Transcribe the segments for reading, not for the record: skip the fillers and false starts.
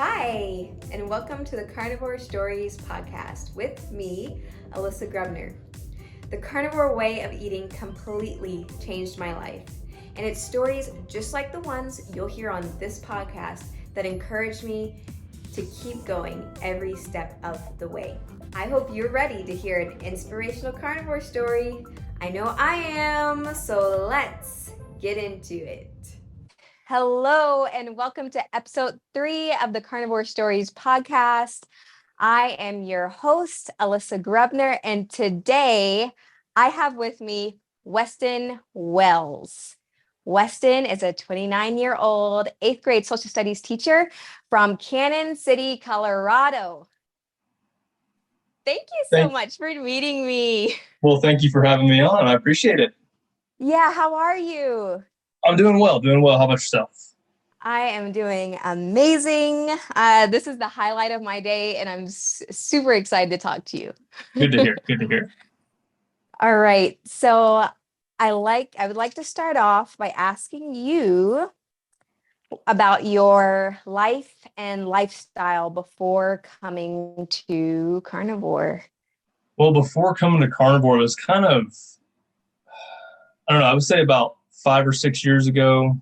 Hi, and welcome to the Carnivore Stories podcast with me, Alyssa Grubner. The carnivore way of eating completely changed my life, and it's stories just like the ones you'll hear on this podcast that encouraged me to keep going every step of the way. I hope you're ready to hear an inspirational carnivore story. I know I am, so let's get into it. Hello, and welcome to episode 3 of the Carnivore Stories podcast. I am your host, Alyssa Grubner, and today I have with me Westin Wells. Westin is a 29-year-old 8th grade social studies teacher from Cannon City, Colorado. Thank you so much for meeting me. Well, thank you for having me on. I appreciate it. Yeah, how are you? I'm doing well. How about yourself? I am doing amazing. This is the highlight of my day, and I'm super excited to talk to you. Good to hear. All right. So I would like to start off by asking you about your life and lifestyle before coming to carnivore. Well, before coming to carnivore, it was kind of, I don't know, I would say about 5 or 6 years ago,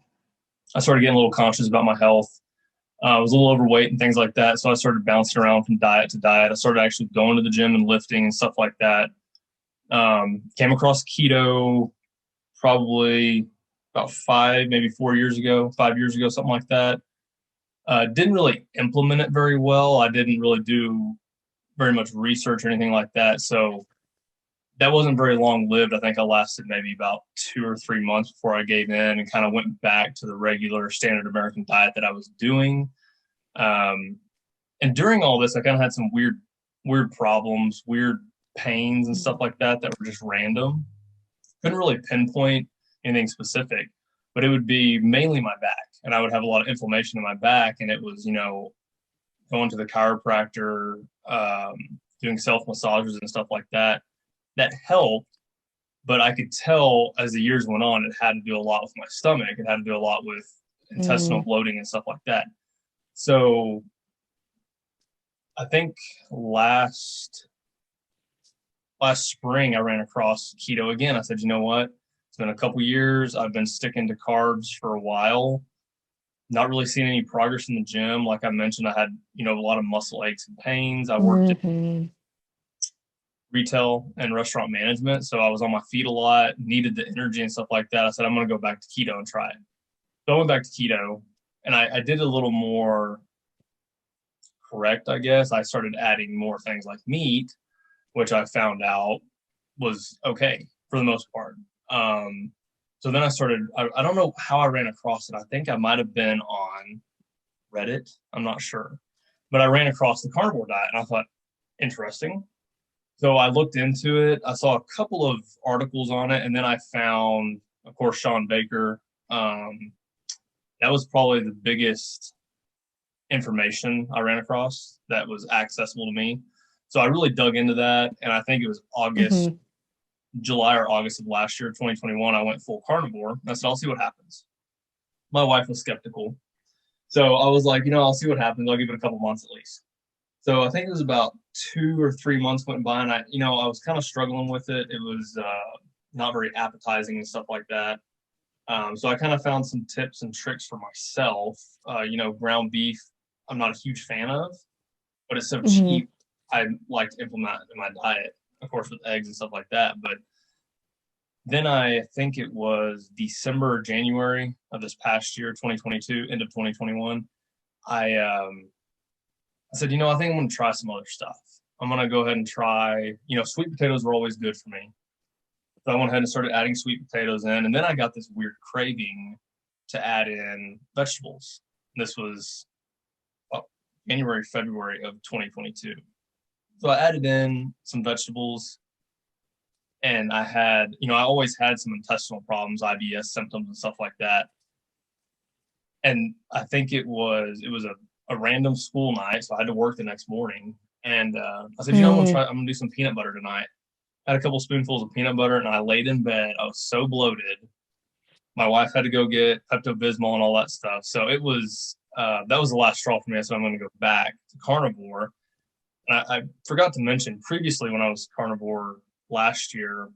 I started getting a little conscious about my health. I was a little overweight and things like that. So I started bouncing around from diet to diet. I started actually going to the gym and lifting and stuff like that. Came across keto probably about 5 years ago, something like that. Didn't really implement it very well. I didn't really do very much research or anything like that. So that wasn't very long lived. I think I lasted maybe about 2 or 3 months before I gave in and kind of went back to the regular standard American diet that I was doing. And during all this, I kind of had some weird problems, weird pains and stuff like that were just random. Couldn't really pinpoint anything specific, but it would be mainly my back. And I would have a lot of inflammation in my back. And it was, going to the chiropractor, doing self-massages and stuff like that. That helped, but I could tell as the years went on, it had to do a lot with my stomach. It had to do a lot with intestinal bloating and stuff like that. So I think last spring, I ran across keto again. I said, you know what? It's been a couple years. I've been sticking to carbs for a while. Not really seeing any progress in the gym. Like I mentioned, I had, a lot of muscle aches and pains. I worked in retail and restaurant management. So I was on my feet a lot, needed the energy and stuff like that. I said, I'm going to go back to keto and try it. So I went back to keto and I did a little more correct, I guess. I started adding more things like meat, which I found out was okay for the most part. So then I don't know how I ran across it. I think I might have been on Reddit. I'm not sure. But I ran across the carnivore diet and I thought, interesting. So I looked into it. I saw a couple of articles on it. And then I found, of course, Sean Baker. That was probably the biggest information I ran across that was accessible to me. So I really dug into that. And I think it was July or August of last year, 2021, I went full carnivore. I said, I'll see what happens. My wife was skeptical. So I was like, I'll see what happens. I'll give it a couple months at least. So I think it was about 2 or 3 months went by and I was kind of struggling with it. It was not very appetizing and stuff like that. So I kind of found some tips and tricks for myself. Ground beef, I'm not a huge fan of, but it's so cheap. I like to implement it in my diet, of course, with eggs and stuff like that. But then I think it was December or January of this past year, 2022, end of 2021. I said, I think I'm going to try some other stuff. I'm going to go ahead and try, sweet potatoes were always good for me. So I went ahead and started adding sweet potatoes in. And then I got this weird craving to add in vegetables. This was January, February of 2022. So I added in some vegetables and I had, I always had some intestinal problems, IBS symptoms and stuff like that. And I think it was a random school night. So I had to work the next morning. And I said, I'm going to do some peanut butter tonight. I had a couple spoonfuls of peanut butter and I laid in bed. I was so bloated. My wife had to go get Pepto-Bismol and all that stuff. So it was that was the last straw for me. So I'm going to go back to carnivore. And I forgot to mention previously when I was carnivore last year,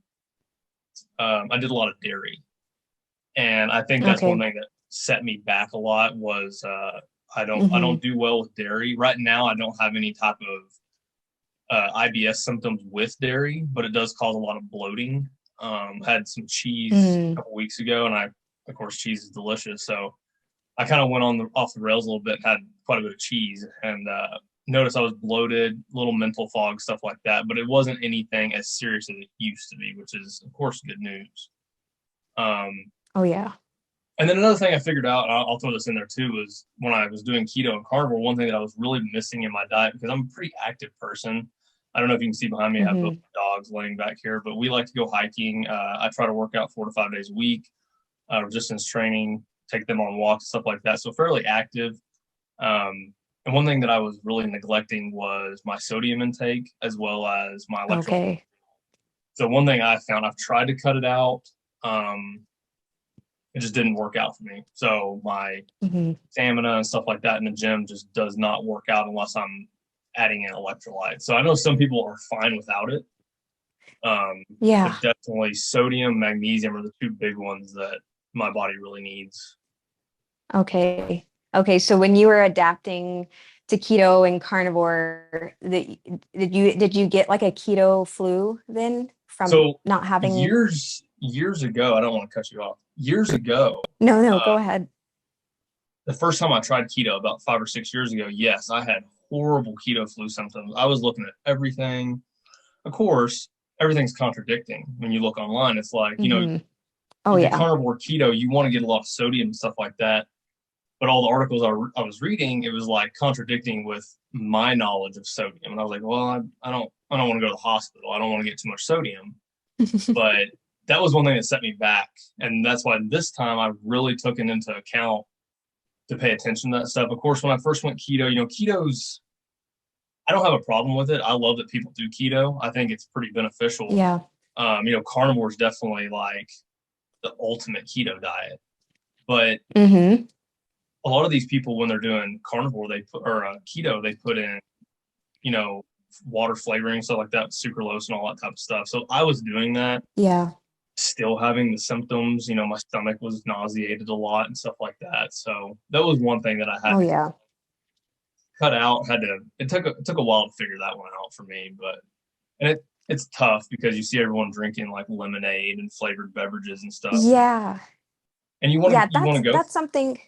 I did a lot of dairy. And I think that's one thing that set me back a lot was I don't do well with dairy. Right now, I don't have any type of IBS symptoms with dairy, but it does cause a lot of bloating. Had some cheese a couple weeks ago, and of course, cheese is delicious. So I kind of went off the rails a little bit, had quite a bit of cheese, and noticed I was bloated, little mental fog, stuff like that. But it wasn't anything as serious as it used to be, which is, of course, good news. Oh, yeah. And then another thing I figured out, I'll throw this in there too, was when I was doing keto and carnivore, one thing that I was really missing in my diet, because I'm a pretty active person. I don't know if you can see behind me, I have both dogs laying back here, but we like to go hiking. I try to work out 4 to 5 days a week, resistance training, take them on walks, stuff like that. So fairly active. And one thing that I was really neglecting was my sodium intake as well as my electrolytes. Okay. So one thing I found, I've tried to cut it out. It just didn't work out for me. So my stamina and stuff like that in the gym just does not work out unless I'm adding in electrolytes. So I know some people are fine without it. But definitely sodium, magnesium are the two big ones that my body really needs. Okay. So when you were adapting to keto and carnivore, did you get like a keto flu then from not having years ago? I don't want to cut you off. Years ago. No, go ahead. The first time I tried keto about 5 or 6 years ago, yes, I had horrible keto flu symptoms. I was looking at everything. Of course, everything's contradicting. When you look online, it's like, carnivore keto, you want to get a lot of sodium and stuff like that. But all the articles I was reading, it was like contradicting with my knowledge of sodium. And I was like, well, I don't want to go to the hospital. I don't want to get too much sodium. But that was one thing that set me back. And that's why this time I really took it into account to pay attention to that stuff. Of course, when I first went keto, keto's, I don't have a problem with it. I love that people do keto. I think it's pretty beneficial. Yeah. Carnivore is definitely like the ultimate keto diet. But a lot of these people, when they're doing carnivore, keto, they put in, water flavoring, stuff like that, sucralose and all that type of stuff. So I was doing that. Yeah. Still having the symptoms, my stomach was nauseated a lot and stuff like that. So that was one thing that I had to cut out. It took a while to figure that one out for me, and it's tough because you see everyone drinking like lemonade and flavored beverages and stuff. Yeah. And you want to go. That's something.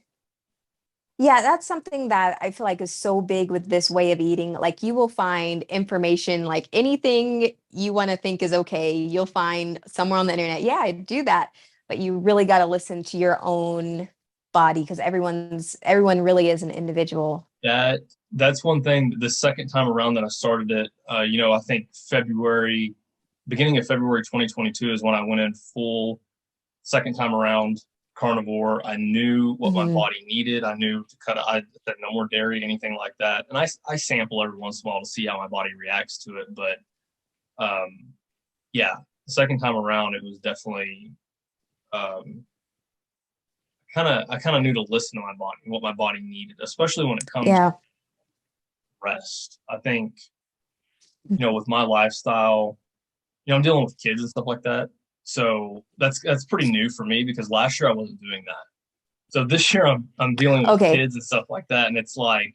Yeah, that's something that I feel like is so big with this way of eating. Like you will find information, like anything you want to think is okay, you'll find somewhere on the internet. Yeah, I do that. But you really got to listen to your own body because everyone really is an individual. That's one thing. The second time around that I started it, I think beginning of February 2022 is when I went in full second time around carnivore. I knew what my body needed. I knew to cut. I said no more dairy, anything like that. And I sample every once in a while to see how my body reacts to it. But the second time around, it was definitely I kind of knew to listen to my body, what my body needed, especially when it comes to rest. I think with my lifestyle, I'm dealing with kids and stuff like that. So that's pretty new for me because last year I wasn't doing that. So this year I'm dealing with kids and stuff like that, and it's like,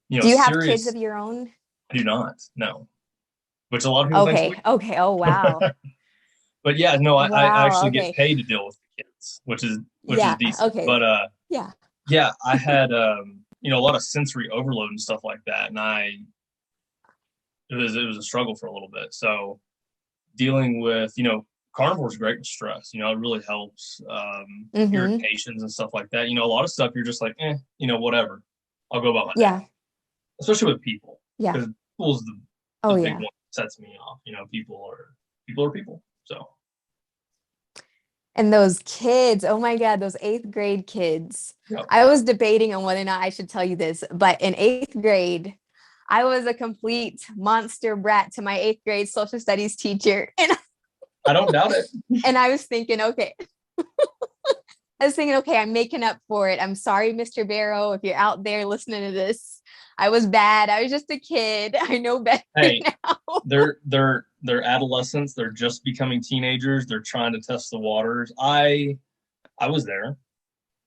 do you have kids of your own? I do not, no. Which a lot of people think. Okay. Oh wow. But yeah, no, I actually get paid to deal with the kids, which is decent. Okay. But I had a lot of sensory overload and stuff like that, and it was a struggle for a little bit. So dealing with carnivore is great with stress. It really helps irritations and stuff like that. A lot of stuff you're just like, whatever. I'll go about my day. Especially with people. Yeah. Because people's the big one that sets me off. People are people. So. And those kids, oh my God, those 8th grade kids. Yep. I was debating on whether or not I should tell you this, but in 8th grade, I was a complete monster brat to my 8th grade social studies teacher. And I don't doubt it. And I was thinking, okay, I was thinking, okay, I'm making up for it. I'm sorry, Mr. Barrow, if you're out there listening to this. I was bad. I was just a kid. I know better Hey, now. they're adolescents. They're just becoming teenagers. They're trying to test the waters. I was there,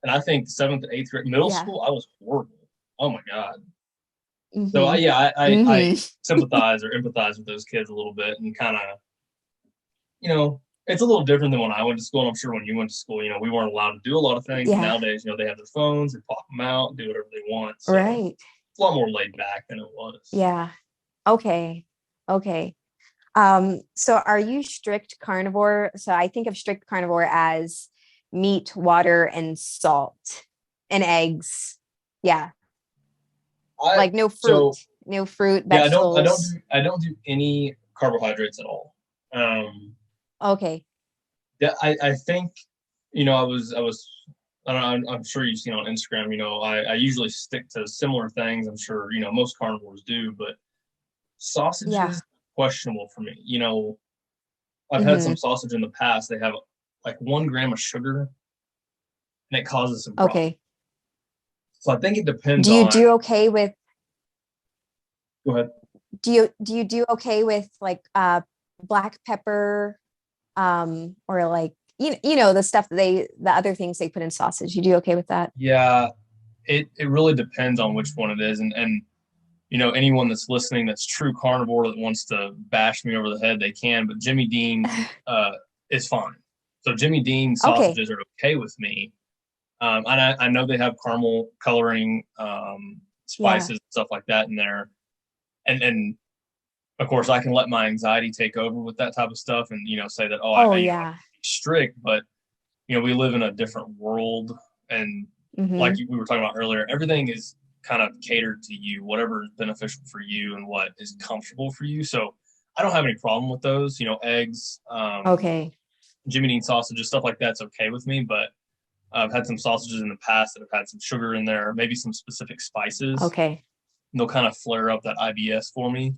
and I think 7th to 8th grade, middle Yeah. school, I was horrible. Oh my God. So Mm-hmm. I sympathize or empathize with those kids a little bit, and kind of, it's a little different than when I went to school. And I'm sure when you went to school, we weren't allowed to do a lot of things. Yeah. Nowadays, they have their phones, they pop them out, do whatever they want. So Right. it's a lot more laid back than it was. Yeah. Okay. Okay. So are you strict carnivore? So I think of strict carnivore as meat, water, and salt and eggs. Yeah. Like no fruit, Yeah, vegetables. I don't do any carbohydrates at all. Okay. Yeah, I think, I was I don't know, I'm sure you've seen on Instagram, I usually stick to similar things. I'm sure, most carnivores do, but sausages, Yeah. questionable for me. I've had Mm-hmm. some sausage in the past. They have like 1 gram of sugar, and it causes some problems. Okay. So I think it depends Do you on. do okay with? Go ahead. Do you do okay with like black pepper, or like the stuff that the other things they put in sausage? You do okay with that? Yeah, it really depends on which one it is, and anyone that's listening that's true carnivore that wants to bash me over the head, they can. But Jimmy Dean is fine. So Jimmy Dean sausages are okay with me. And I know they have caramel coloring, spices, and stuff like that in there. And of course, I can let my anxiety take over with that type of stuff, and say that I be strict. But we live in a different world, and like we were talking about earlier, everything is kind of catered to you, whatever is beneficial for you and what is comfortable for you. So I don't have any problem with those. Eggs, Jimmy Dean sausages, stuff like that's okay with me. But I've had some sausages in the past that have had some sugar in there, maybe some specific spices. Okay. And they'll kind of flare up that IBS for me.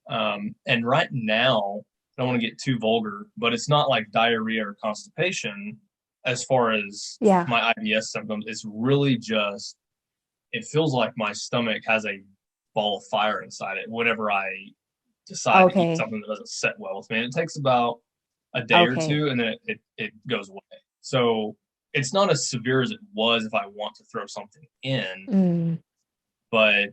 And right now, I don't want to get too vulgar, but it's not like diarrhea or constipation as far as my IBS symptoms. It's really just, it feels like my stomach has a ball of fire inside it whenever I decide to eat something that doesn't sit well with me. And it takes about a day or two, and then it goes away. So it's not as severe as it was if I want to throw something in, but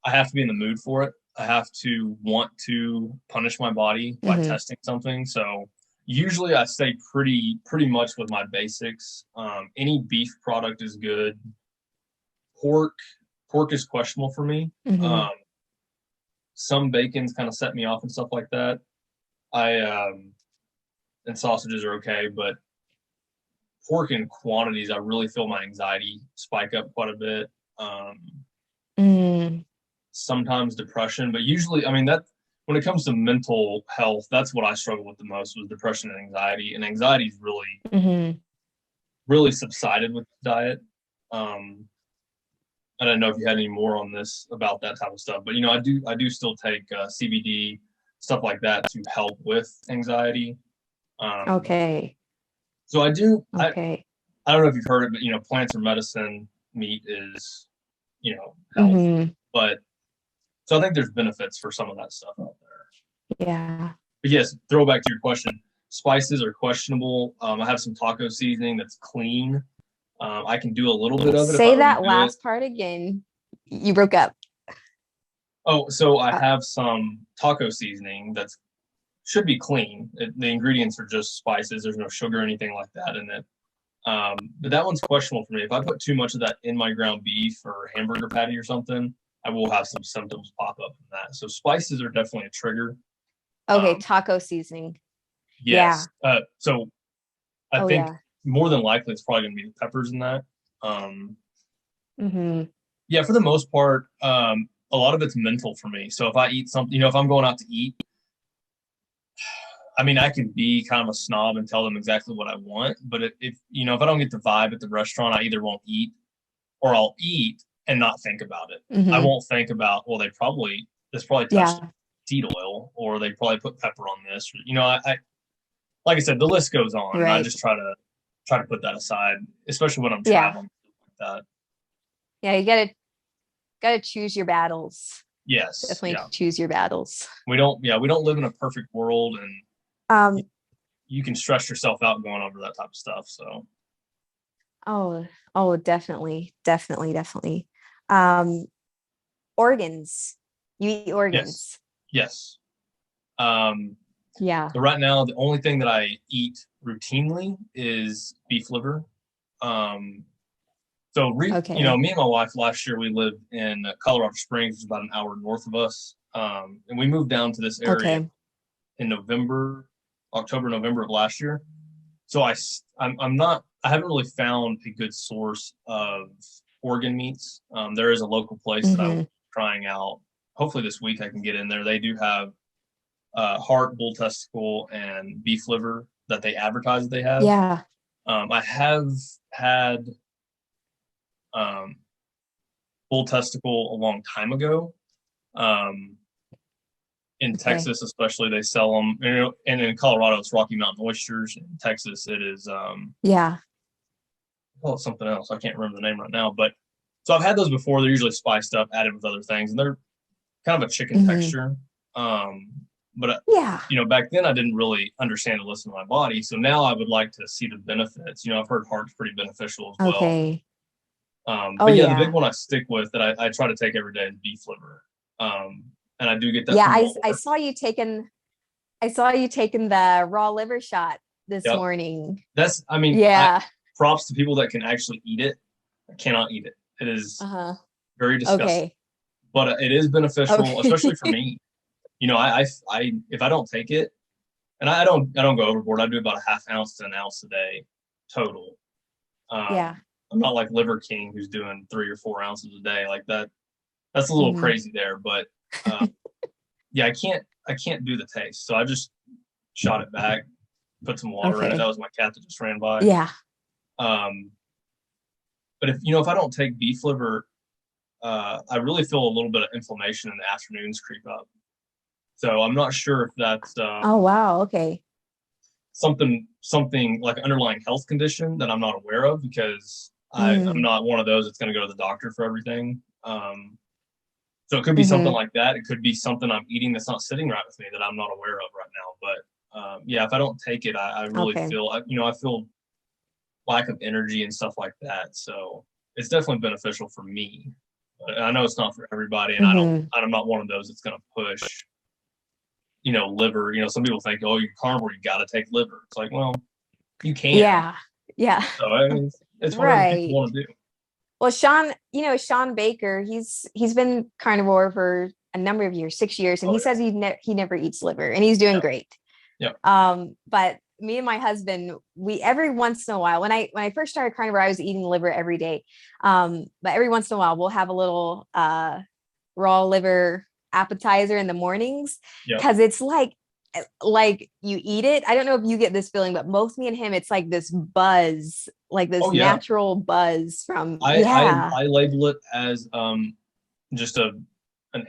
I have to be in the mood for it. I have to want to punish my body by testing something. So usually I stay pretty much with my basics. Any beef product is good. Pork is questionable for me. Some bacons kind of set me off and stuff like that. And sausages are okay, but pork in quantities, I really feel my anxiety spike up quite a bit. Sometimes depression, but usually, that when it comes to mental health, that's what I struggle with the most, was depression and anxiety. And anxiety is really subsided with the diet. I don't know if you had any more on this about that type of stuff, but I do still take CBD, stuff like that, to help with anxiety. So I do. I don't know if you've heard it, but plants are medicine, meat is health. But so I think there's benefits for some of that stuff out there. Yeah. But yes, throwback to your question, spices are questionable. I have some taco seasoning that's clean. I can do a little bit of it. Say that last part again. You broke up. Oh, so I have some taco seasoning that's should be clean. The ingredients are just spices. There's no sugar or anything like that in it. But that one's questionable for me. If I put too much of that in my ground beef or hamburger patty or something, I will have some symptoms pop up from that. So spices are definitely a trigger. Taco seasoning. Yes. So I think more than likely it's probably going to be the peppers in that. Yeah, for the most part, a lot of it's mental for me. So if I eat something, if I'm going out to eat, I can be kind of a snob and tell them exactly what I want. But if I don't get the vibe at the restaurant, I either won't eat or I'll eat and not think about it. I won't think about, well, this probably touched seed oil, or they probably put pepper on this. I like I said, the list goes on. And I just try to try to put that aside, especially when I'm Yeah. traveling like that. Yeah, you gotta choose your battles. Yes. Definitely choose your battles. We don't live in a perfect world, and Um, you can stress yourself out going over that type of stuff. So definitely. Organs. You eat organs. yes. Yeah. So right now, the only thing that I eat routinely is beef liver. Okay. Me and my wife last year, we lived in Colorado Springs, which is about an hour north of us. And we moved down to this area in October, November of last year. So I haven't really found a good source of organ meats. There is a local place that I'm trying out. Hopefully this week I can get in there. They do have heart, bull testicle, and beef liver that they advertise that they have. Yeah. I have had bull testicle a long time ago. In Texas, especially, they sell them. And in Colorado, it's Rocky Mountain oysters. In Texas, it is call it something else. I can't remember the name right now. But so I've had those before. They're usually spiced up, added with other things, and they're kind of a chicken texture. But back then I didn't really understand to listen to my body. So now I would like to see the benefits. I've heard heart's pretty beneficial as well. Okay. The big one I stick with that I try to take every day is beef liver. And I do get that. Yeah, I saw you taking the raw liver shot this morning. Props to people that can actually eat it. I cannot eat it. It is very disgusting. Okay. But it is beneficial, especially for me. If I don't take it, and I don't go overboard. I do about a half ounce to an ounce a day total. I'm not like Liver King who's doing 3 or 4 ounces a day like that. That's a little crazy there, but I can't do the taste. So I just shot it back, put some water in it. That was my cat that just ran by. Yeah. But if I don't take beef liver, I really feel a little bit of inflammation in the afternoons creep up. So I'm not sure if that's oh wow, okay. Something like an underlying health condition that I'm not aware of, because I'm not one of those that's going to go to the doctor for everything. So it could be something like that. It could be something I'm eating that's not sitting right with me that I'm not aware of right now. But if I don't take it, I really feel I feel lack of energy and stuff like that. So it's definitely beneficial for me. But I know it's not for everybody, and I'm not one of those that's going to push liver. Some people think, oh, you're carnivore, you got to take liver. It's like, well, you can. Yeah. So I mean, it's whatever people want to do. Well, Sean Baker, he's been carnivore for a number of years, 6 years, and he says he never eats liver, and he's doing great. Yeah. But me and my husband, we every once in a while, when I first started carnivore, I was eating liver every day. But every once in a while, we'll have a little raw liver appetizer in the mornings, because it's like you eat it. I don't know if you get this feeling, but both me and him, it's like this buzz, like this natural buzz from. I label it as just an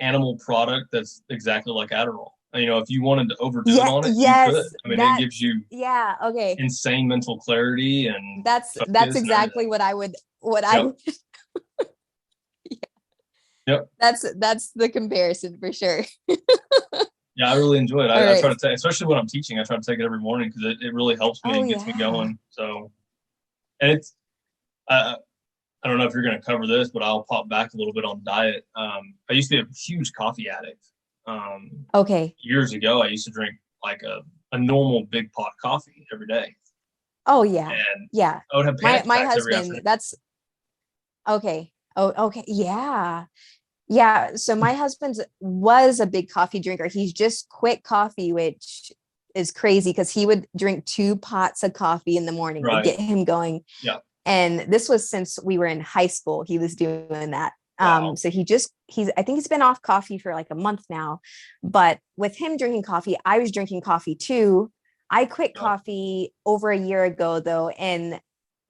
animal product that's exactly like Adderall. If you wanted to overdo it on it, you could. I mean, it gives you insane mental clarity, and that's exactly what I would. Yep. That's the comparison for sure. Yeah, I really enjoy it. I try to take, especially when I'm teaching, I try to take it every morning because it really helps me and gets me going. So, and it's, I don't know if you're going to cover this, but I'll pop back a little bit on diet. I used to be a huge coffee addict. Years ago, I used to drink like a normal big pot coffee every day. Oh yeah. And yeah. I would have my husband. That's okay. Oh, okay. Yeah. Yeah. So my husband was a big coffee drinker. He's just quit coffee, which is crazy because he would drink 2 pots of coffee in the morning to get him going. Yeah. And this was since we were in high school. He was doing that. Wow. So I think he's been off coffee for like a month now, but with him drinking coffee, I was drinking coffee too. I quit coffee over a year ago though. And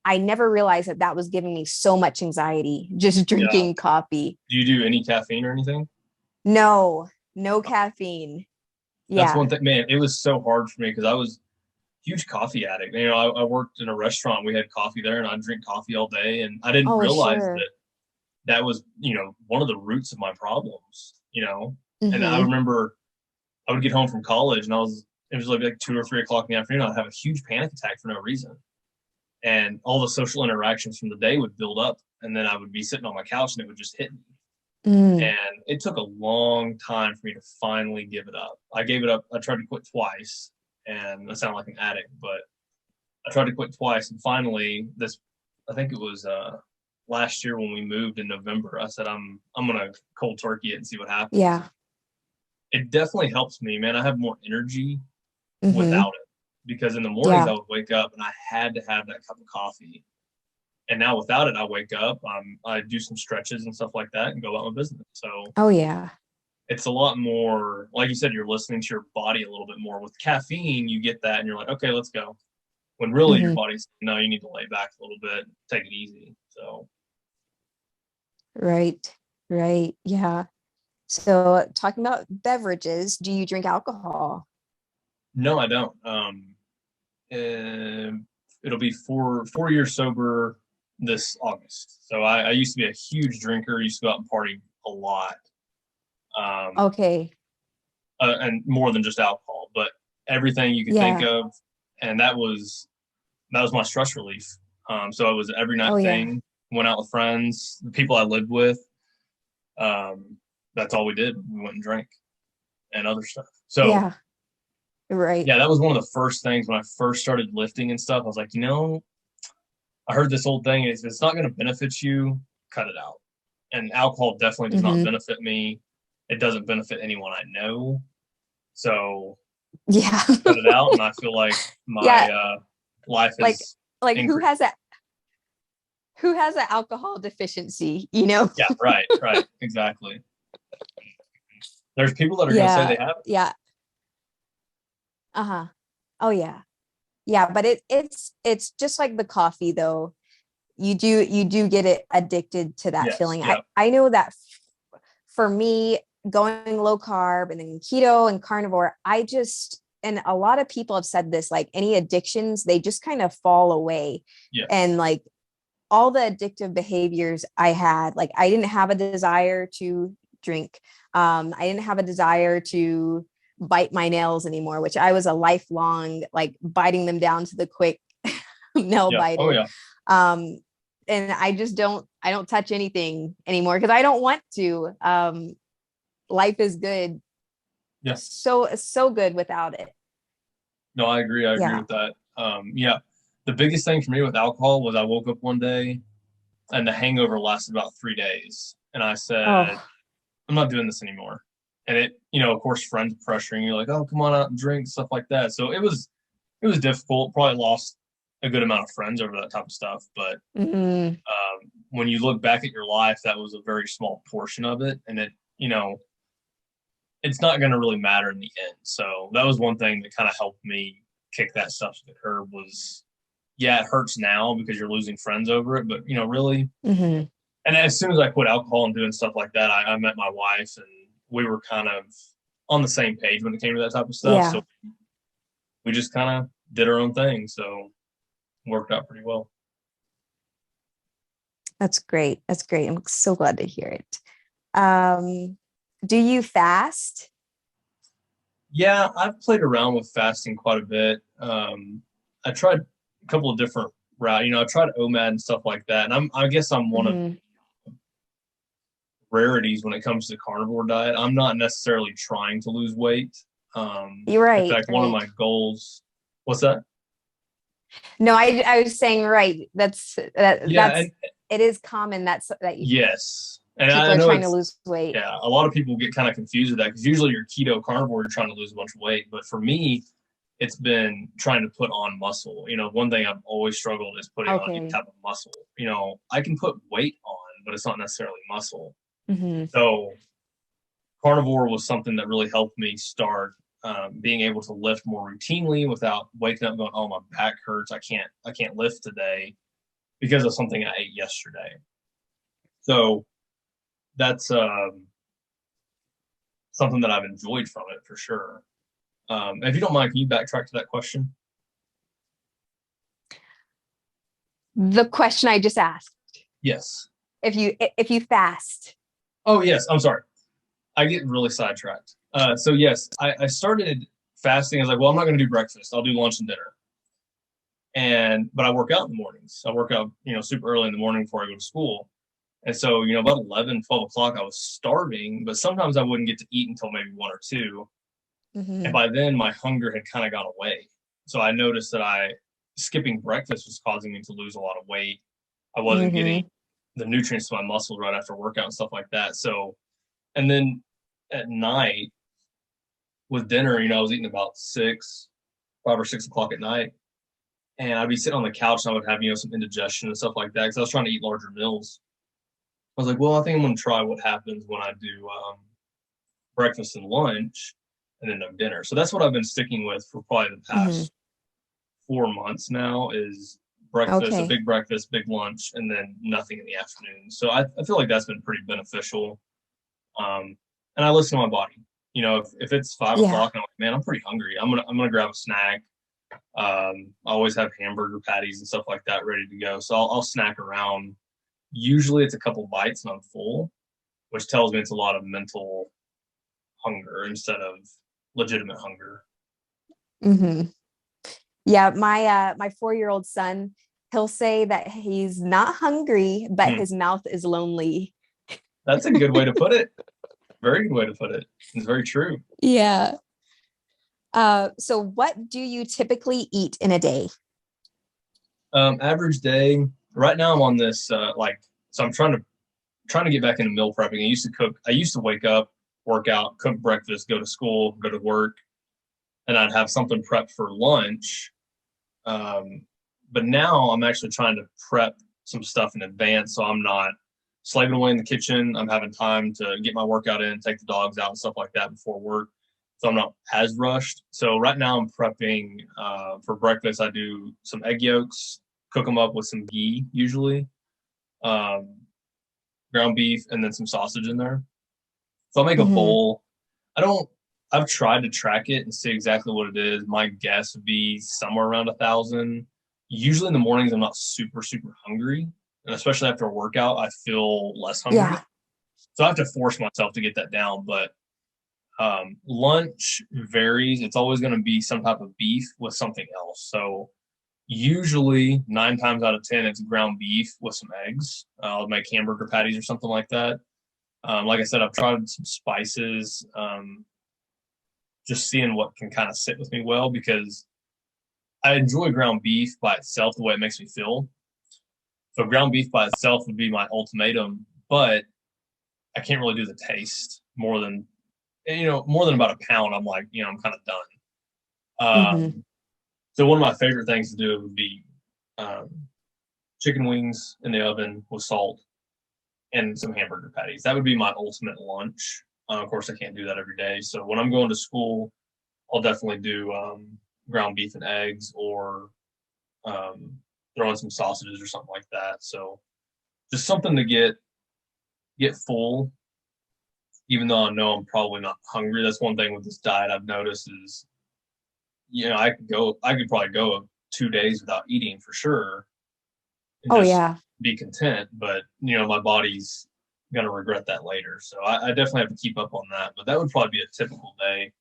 I never realized that was giving me so much anxiety, just drinking coffee. Do you do any caffeine or anything? No caffeine. That's one thing, man. It was so hard for me because I was huge coffee addict. You know, I worked in a restaurant. We had coffee there, and I drink coffee all day. And I didn't Oh, realize sure. that that was, you know, one of the roots of my problems, you know. And I Mm-hmm. remember I would get home from college, and it was like 2 or 3 o'clock in the afternoon. I'd have a huge panic attack for no reason. And all the social interactions from the day would build up. And then I would be sitting on my couch and it would just hit me. Mm. And it took a long time for me to finally give it up. I gave it up. I tried to quit twice, and I sound like an addict, but I tried to quit twice. And finally, I think it was last year when we moved in November, I said, I'm going to cold turkey it and see what happens. Yeah. It definitely helps me, man. I have more energy Mm-hmm. without it, because in the mornings Yeah. I would wake up and I had to have that cup of coffee. And now without it, I wake up, I do some stretches and stuff like that and go about my business. So Oh, yeah. it's a lot more, like you said, you're listening to your body a little bit more. With caffeine, you get that and you're like, okay, let's go. When really your Mm-hmm. body's, no, you need to lay back a little bit, take it easy. So Right. Right. Yeah. So talking about beverages, do you drink alcohol? no, I don't. It'll be 4 years sober this August. So I used to be a huge drinker, used to go out and party a lot. Okay. And more than just alcohol, but everything you could think Yeah. of. And that was my stress relief. So it was an every Oh, night yeah. thing. Went out with friends, the people I lived with. That's all we did. We went and drank and other stuff. So Yeah. Right. yeah, that was one of the first things when I first started lifting and stuff. I was like, I heard this old thing is, it's not going to benefit you, cut it out. And alcohol definitely does not Mm-hmm. benefit me. It doesn't benefit anyone I know. So Yeah. cut it out, and I feel like my Yeah. life Like, is like increased. who has an alcohol deficiency, you know? Yeah, right, exactly. There's people that are going to say Yeah. they have it. Yeah. Uh-huh. Oh, yeah. Yeah, but it's just like the coffee though. You do get it addicted to that Yes, feeling. yeah, I know that for me, going low carb and then keto and carnivore, and a lot of people have said this, like any addictions, they just kind of fall away. And yes, like all the addictive behaviors I had, like I didn't have a desire to drink. I didn't have a desire to bite my nails anymore, which I was a lifelong, like biting them down to the quick nail yeah, oh biter. yeah, Um, and I don't touch anything anymore because I don't want to. Life is good. yeah. So good without it. No, I agree. I agree Yeah. with that. Yeah, the biggest thing for me with alcohol was I woke up one day and the hangover lasted about 3 days, and I said, Oh, I'm not doing this anymore. And of course, friends pressuring you, like, oh, come on out and drink, stuff like that. So it was difficult. Probably lost a good amount of friends over that type of stuff. But mm, when you look back at your life, that was a very small portion of it, and it's not going to really matter in the end. So that was one thing that kind of helped me kick that stuff to the curb. Was, yeah, it hurts now because you're losing friends over it, but really. mhm. And as soon as I quit alcohol and doing stuff like that, I met my wife, and we were kind of on the same page when it came to that type of stuff. Yeah, So we just kind of did our own thing. So it worked out pretty well. that's great. That's great. I'm so glad to hear it. Um, do you fast? Yeah, I've played around with fasting quite a bit. I tried a couple of different routes. I tried OMAD and stuff like that. And I guess I'm one of Mhm. rarities when it comes to the carnivore diet. I'm not necessarily trying to lose weight. You're In right, fact, one of right. my goals, what's that? No, I was saying right. Yeah, That's and it is common yes. And people I are know trying to it's, lose weight. yeah, a lot of people get kind of confused with that because usually you're keto carnivore, you're trying to lose a bunch of weight. But for me, it's been trying to put on muscle. One thing I've always struggled is putting on any Okay. type of muscle. I can put weight on, but it's not necessarily muscle. Hmm. So carnivore was something that really helped me start being able to lift more routinely without waking up and going, "Oh, my back hurts. I can't lift today because of something I ate yesterday." So that's something that I've enjoyed from it for sure. If you don't mind, can you backtrack to that question? The question I just asked, Yes. if you fast. Oh, yes. I'm sorry. I get really sidetracked. So yes, I started fasting. I was like, well, I'm not going to do breakfast. I'll do lunch and dinner. But I work out in the mornings. I work out, super early in the morning before I go to school. And so, about 11, 12 o'clock, I was starving, but sometimes I wouldn't get to eat until maybe 1 or 2. And by then my hunger had kind of gone away. So I noticed that skipping breakfast was causing me to lose a lot of weight. I wasn't getting the nutrients to my muscles right after workout and stuff like that. So, and then at night with dinner, I was eating about 5 or 6 o'clock at night. And I'd be sitting on the couch and I would have, some indigestion and stuff like that because I was trying to eat larger meals. I was like, well, I think I'm going to try what happens when I do breakfast and lunch and then no dinner. So that's what I've been sticking with for probably the past 4 months now is breakfast, a big breakfast, big lunch, and then nothing in the afternoon. So I feel like that's been pretty beneficial. And I listen to my body. If it's 5 o'clock and I'm like, man, I'm pretty hungry. I'm gonna grab a snack. I always have hamburger patties and stuff like that ready to go. So I'll snack around. Usually it's a couple bites and I'm full, which tells me it's a lot of mental hunger instead of legitimate hunger. Yeah, my 4-year-old son, he'll say that he's not hungry, but his mouth is lonely. That's a good way to put it. Very good way to put it. It's very true. Yeah. So what do you typically eat in a day? Average day. Right now I'm on this so I'm trying to get back into meal prepping. I used to cook. I used to wake up, work out, cook breakfast, go to school, go to work, and I'd have something prepped for lunch. But now I'm actually trying to prep some stuff in advance so I'm not slaving away in the kitchen. I'm having time to get my workout in, take the dogs out and stuff like that before work. So I'm not as rushed. So right now I'm prepping for breakfast. I do some egg yolks, cook them up with some ghee usually, ground beef, and then some sausage in there. So I'll make a bowl. I've tried to track it and see exactly what it is. My guess would be somewhere around 1,000. Usually in the mornings, I'm not super, super hungry. And especially after a workout, I feel less hungry. Yeah. So I have to force myself to get that down. But lunch varies. It's always going to be some type of beef with something else. So usually 9 times out of 10, it's ground beef with some eggs. I'll make hamburger patties or something like that. Like I said, I've tried some spices, just seeing what can kind of sit with me well, because I enjoy ground beef by itself, the way it makes me feel. So ground beef by itself would be my ultimatum, but I can't really do the taste more than about a pound. I'm like, I'm kind of done. So one of my favorite things to do would be chicken wings in the oven with salt and some hamburger patties. That would be my ultimate lunch. Of course, I can't do that every day. So when I'm going to school, I'll definitely do ground beef and eggs, or throw in some sausages or something like that. So just something to get full, even though I know I'm probably not hungry. That's one thing with this diet I've noticed is, I could probably go 2 days without eating for sure. And be content, but my body's gonna regret that later. So I definitely have to keep up on that. But that would probably be a typical day.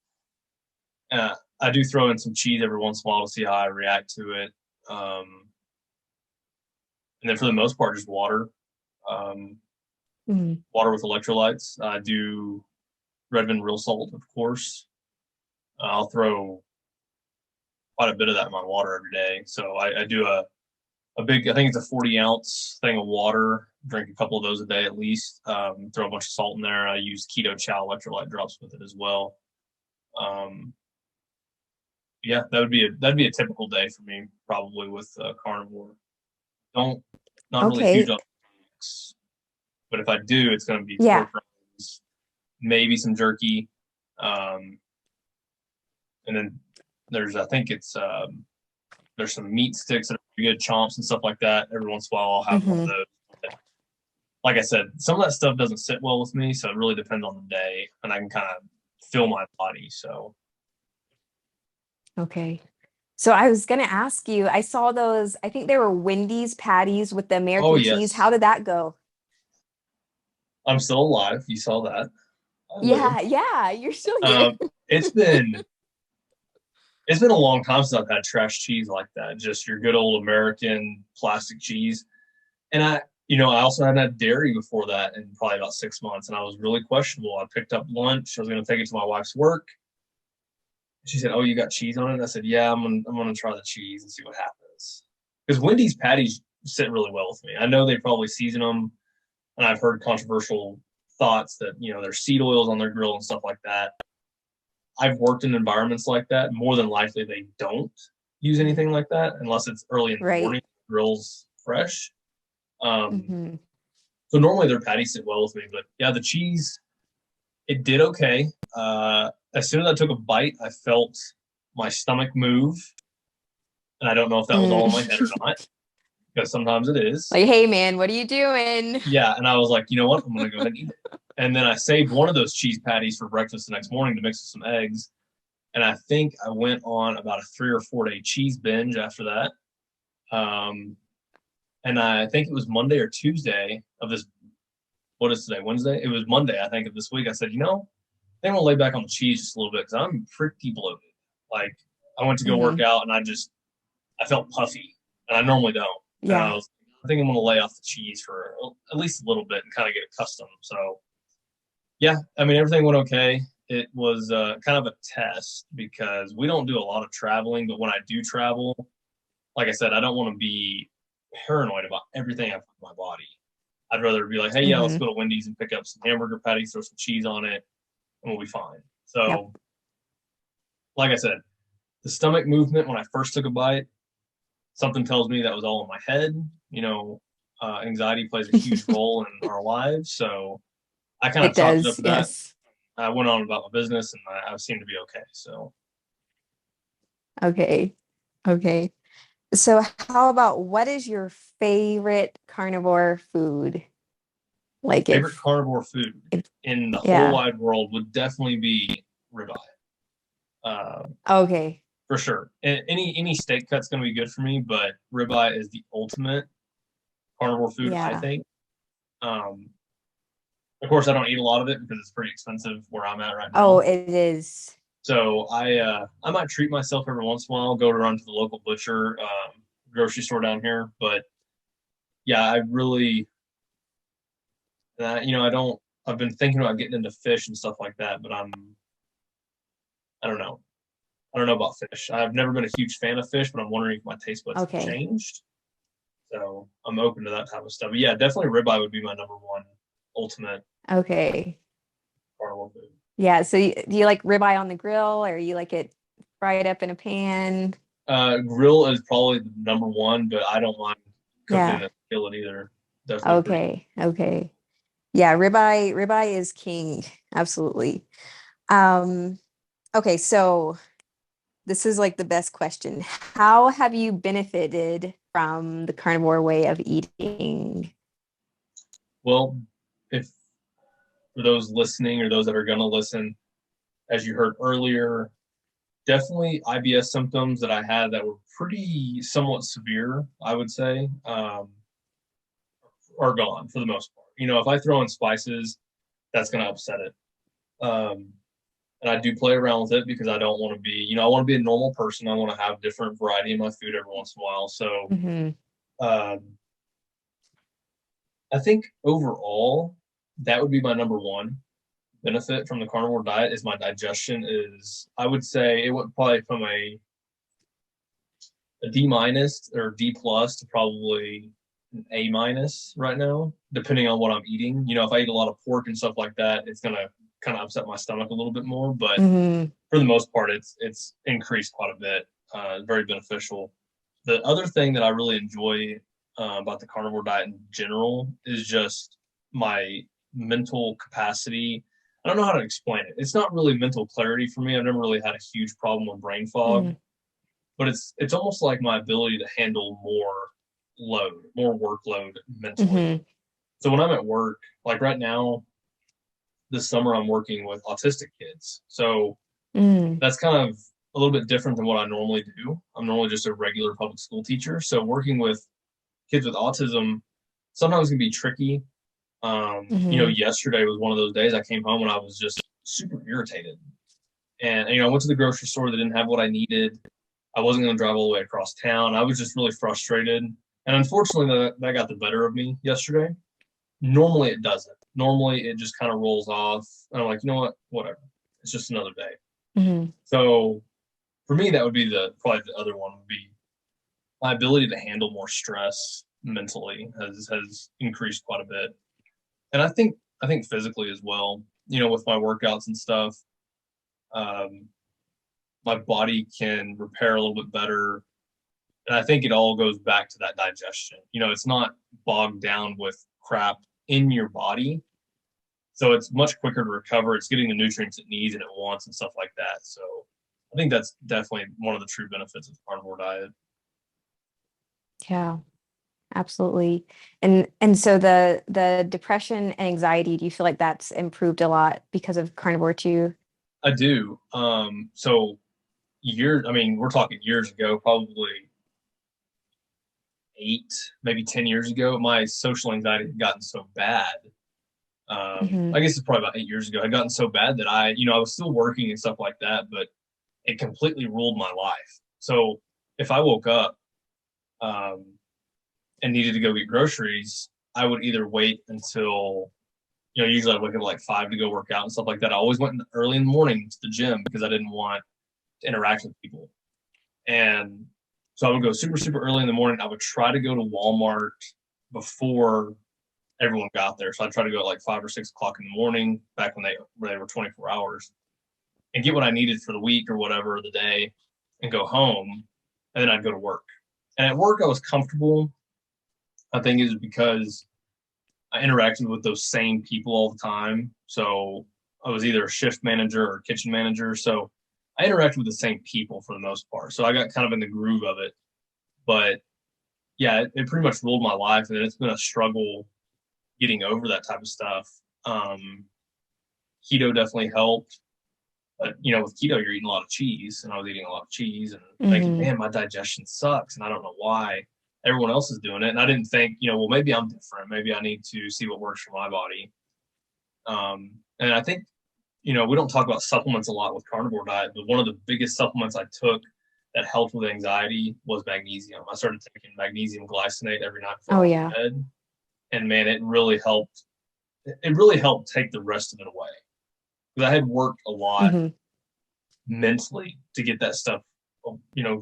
I do throw in some cheese every once in a while to see how I react to it. And then for the most part, just water. Water with electrolytes. I do Redmond real salt, of course. I'll throw quite a bit of that in my water every day. So I do a big, I think it's a 40-ounce thing of water. Drink a couple of those a day at least. Throw a bunch of salt in there. I use Keto Chow electrolyte drops with it as well. Yeah, that'd be a typical day for me, probably with carnivore. Not really huge on eggs, but if I do, it's going to be pork rinds, maybe some jerky, and then there's some meat sticks that are pretty good, chomps and stuff like that. Every once in a while, I'll have one of those. Like I said, some of that stuff doesn't sit well with me, so it really depends on the day, and I can kind of feel my body. So, okay. So I was gonna ask you, I saw those, I think they were Wendy's patties with the Oh American cheese. yes, How did that go? I'm still alive. You saw that. I live. Yeah, yeah, you're still here. Um, it's been a long time since I've had trash cheese like that. Just your good old American plastic cheese. And I also hadn't had dairy before that in probably about 6 months, and I was really questionable. I picked up lunch. I was going to take it to my wife's work. She said, "Oh, you got cheese on it?" I said, "Yeah, I'm gonna try the cheese and see what happens." Because Wendy's patties sit really well with me. I know they probably season them, and I've heard controversial thoughts that there's seed oils on their grill and stuff like that. I've worked in environments like that. More than likely, they don't use anything like that unless it's early in the Right. morning. Grill's fresh. Um, Hmm. so normally their patties sit well with me, but yeah, the cheese it did okay. As soon as I took a bite, I felt my stomach move, and I don't know if that was all in my head or Mm. not, because sometimes it is. Like, hey man, what are you doing? Yeah, and I was like, you know what? I'm gonna go ahead and eat it. And then I saved one of those cheese patties for breakfast the next morning to mix with some eggs. And I think I went on about a 3 or 4 day cheese binge after that. Um, and I think it was Monday or Tuesday of this. What is today? Wednesday? It was Monday, I think, of this week. I said, I think I'm gonna lay back on the cheese just a little bit because I'm pretty bloated. Like I went to go Hmm. work out and I felt puffy, and I normally don't. And Yeah. I think I'm gonna lay off the cheese for at least a little bit and kind of get accustomed. So yeah, I mean everything went okay. It was kind of a test because we don't do a lot of traveling, but when I do travel, like I said, I don't want to be paranoid about everything I put in my body. I'd rather be like, hey, yeah, let's Hmm. go to Wendy's and pick up some hamburger patties, throw some cheese on it, and we'll be fine. Yep. So, like I said, the stomach movement when I first took a bite, something tells me that was all in my head. Anxiety plays a huge role in our lives. So I kind of It chalked it up does. to that. Yes. I went on about my business and I seem to be okay. So, Okay. Okay. So how about what is your favorite carnivore food? Like favorite carnivore food if in the whole yeah. wide world would definitely be ribeye. Uh, Okay. for sure. Any steak cut's going to be good for me, but ribeye is the ultimate carnivore food, I Yeah. think. Um, of course, I don't eat a lot of it because it's pretty expensive where I'm at right Oh, now. it is. So I might treat myself every once in a while, go to run to the local butcher, grocery store down here. But yeah, I really, I don't. I've been thinking about getting into fish and stuff like that, but I don't know. I don't know about fish. I've never been a huge fan of fish, but I'm wondering if my taste buds have Okay. changed. So I'm open to that type of stuff. But yeah, definitely ribeye would be my number one ultimate Okay. carnivore food. Yeah. So do you like ribeye on the grill or you like it fried up in a pan? Grill is probably the number one, but I don't mind cooking in Yeah. a skillet either. Definitely pretty. Okay. Okay. Yeah, ribeye is king. Absolutely. Um, okay, so this is like the best question. How have you benefited from the carnivore way of eating? Well, if for those listening or those that are going to listen, as you heard earlier, definitely IBS symptoms that I had that were pretty somewhat severe, I would say, are gone for the most part. If I throw in spices, that's going to upset it. And I do play around with it because I don't want to be, I want to be a normal person. I want to have different variety in my food every once in a while. So Hmm. um, I think overall, that would be my number one benefit from the carnivore diet is my digestion is, I would say it went probably from a D minus or D plus to probably an A minus right now, depending on what I'm eating. If I eat a lot of pork and stuff like that, it's gonna kind of upset my stomach a little bit more. But Hmm. for the most part, it's increased quite a bit. Very beneficial. The other thing that I really enjoy about the carnivore diet in general is just my mental capacity. I don't know how to explain it. It's not really mental clarity for me. I've never really had a huge problem with brain fog, Hmm. but it's almost like my ability to handle more workload mentally. Hmm. So when I'm at work, like right now, this summer I'm working with autistic kids. So Mm. that's kind of a little bit different than what I normally do. I'm normally just a regular public school teacher. So working with kids with autism sometimes can be tricky. Yesterday was one of those days I came home and I was just super irritated. And, I went to the grocery store that didn't have what I needed. I wasn't going to drive all the way across town. I was just really frustrated. And unfortunately, that got the better of me yesterday. Normally, it doesn't. Normally, it just kind of rolls off. And I'm like, you know what? Whatever. It's just another day. So for me, that would be probably the other one would be my ability to handle more stress mentally has increased quite a bit. And I think physically as well, with my workouts and stuff, my body can repair a little bit better. And I think it all goes back to that digestion. It's not bogged down with crap in your body. So it's much quicker to recover. It's getting the nutrients it needs and it wants and stuff like that. So I think that's definitely one of the true benefits of the carnivore diet. Yeah, absolutely. And so the depression and anxiety, do you feel like that's improved a lot because of carnivore too? I do. So we're talking years ago, probably 8, maybe 10 years ago, my social anxiety had gotten so bad. I guess it's probably about 8 years ago. It had gotten so bad that I was still working and stuff like that, but it completely ruled my life. So if I woke up and needed to go get groceries, I would either wait until, usually I wake up at like 5 to go work out and stuff like that. I always went early in the morning to the gym because I didn't want to interact with people. And so I would go super, super early in the morning. I would try to go to Walmart before everyone got there. So I'd try to go at like 5 or 6 o'clock in the morning back when they were 24 hours and get what I needed for the week or whatever the day and go home. And then I'd go to work. And at work, I was comfortable. I think it was because I interacted with those same people all the time. So I was either a shift manager or kitchen manager. So I interacted with the same people for the most part. So I got kind of in the groove of it. But yeah, it pretty much ruled my life. And it's been a struggle getting over that type of stuff. Keto definitely helped. But, with keto, you're eating a lot of cheese. And I was eating a lot of cheese and thinking, man, my digestion sucks. And I don't know why everyone else is doing it. And I didn't think, well, maybe I'm different. Maybe I need to see what works for my body. And I think, we don't talk about supplements a lot with carnivore diet, but one of the biggest supplements I took that helped with anxiety was magnesium. I started taking magnesium glycinate every night before I went to bed. And man, it really helped. It really helped take the rest of it away. Because I had worked a lot mentally to get that stuff,